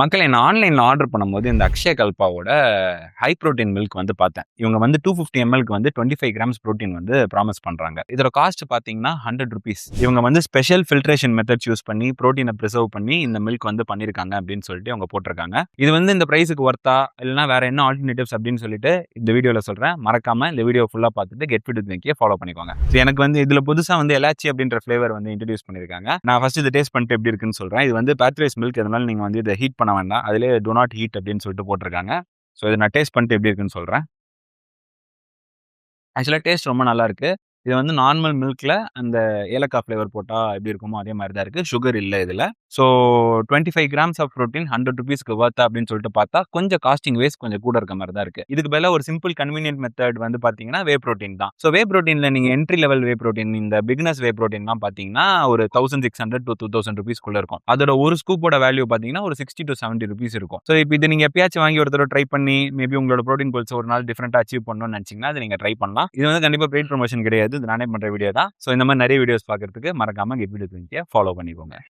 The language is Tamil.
மக்களே நான் ஆன்லைன்ல ஆர்டர் பண்ணும்போது இந்த அக்ஷய கல்பாவோட ஹை புரோட்டீன் மில்க் வந்து பார்த்தேன். இவங்க வந்து 250 எம்எல்க்கு வந்து 25 கிராம்ஸ் புரோட்டீன் வந்து ப்ராமிஸ் பண்றாங்க. இதோட காஸ்ட் பார்த்தீங்கன்னா ₹100. இவங்க வந்து ஸ்பெஷல் ஃபில்ட்ரேஷன் மெத்தட்ஸ் யூஸ் பண்ணி புரோட்டீனை பிரிசர்வ் பண்ணி இந்த மில்க் வந்து பண்ணியிருக்காங்க அப்படின்னு சொல்லிட்டு அவங்க போட்டிருக்காங்க. இது வந்து இந்த பிரைஸுக்கு ஒர்த்தா இல்லைனா வேற என்ன ஆல்டர்னேட்டிவ்ஸ் அப்படின்னு சொல்லிட்டு இந்த வீடியோவில் சொல்றேன். மறக்காம இந்த வீடியோ ஃபுல்லாக பார்த்துட்டு கெட் ஃபிட் வித் நிக்கியை ஃபாலோ பண்ணிக்கோங்க. எனக்கு வந்து இதில் புதுசாக வந்து எலாச்சி அப்படின்ற ஃபிளேவர் வந்து இன்ட்ரடியூஸ் பண்ணியிருக்காங்க. நான் ஃபர்ஸ்ட் இதை டேஸ்ட் பண்ணிட்டு எப்படி இருக்குன்னு சொல்றேன். இது வந்து பேத்ரேஸ் மில்க், அதனால நீங்க வந்து இதை ஹீட் பண்ண வேண்டாம். அதிலே டூ நாட் ஹீட் அப்படின்னு சொல்லிட்டு போட்டிருக்காங்க. ஸோ இதை நான் டேஸ்ட் பண்ணிட்டு எப்படி இருக்குன்னு சொல்றேன். ஆக்சுவலா டேஸ்ட் ரொம்ப நல்லா இருக்கு. இது வந்து நார்மல் மில்க்ல அந்த ஏலக்காய் ஃப்ளேவர் போட்டா எப்படி இருக்குமோ அதே மாரி தான் இருக்கு. சுகர் இல்ல இதுல. ஸோ 25 கிராம்ஸ் ஆஃப் புரோட்டீன் ₹100க்கு வொர்த்தா அப்படின்னு சொல்லிட்டு பார்த்தா, கொஞ்சம் காஸ்டிங் வைஸ் கொஞ்சம் கூட இருக்க மாரி தான் இருக்கு. இதுக்கு பதிலா ஒரு சிம்பிள் கன்வீனியன்ட் மெத்தட் வந்து பார்த்தீங்கன்னா, வே புரோட்டீன் தான். ஸோ வே புரோட்டீன்ல நீங்க என்ட்ரி லெவல் வே புரோட்டீன், இந்த பிகினர்ஸ் வே புரோட்டீன்லாம் பார்த்தீங்கன்னா, ஒரு ₹1600 to ₹2000 இருக்கும். அதோட ஒரு ஸ்கூப்போட வேல்யூ பார்த்தீங்கன்னா, ஒரு ₹60 to ₹70 இருக்கும். ஸோ இப்ப இத நீங்க எப்பயாச்சும் வாங்கி ஒரு தடவ ட்ரை பண்ணி, மேபி உங்களோட புரோட்டீன் கோல்ஸ ஒரு நாள் டிஃபரண்டா அச்சீவ் பண்ணணும்னு நினைச்சீங்கன்னா, அத நீங்க ட்ரை பண்ணலாம். இது வந்து கண்டிப்பா பெய்ட் ப்ரமோஷன் கிடையாது. இது நானே பண்ற வீடியோ தான். ஸோ இந்த மாரி நெறைய வீடியோஸ் பார்க்கறதுக்கு மறக்காம கெட் வீடியோ ஃபாலோ பண்ணிக்கோங்க.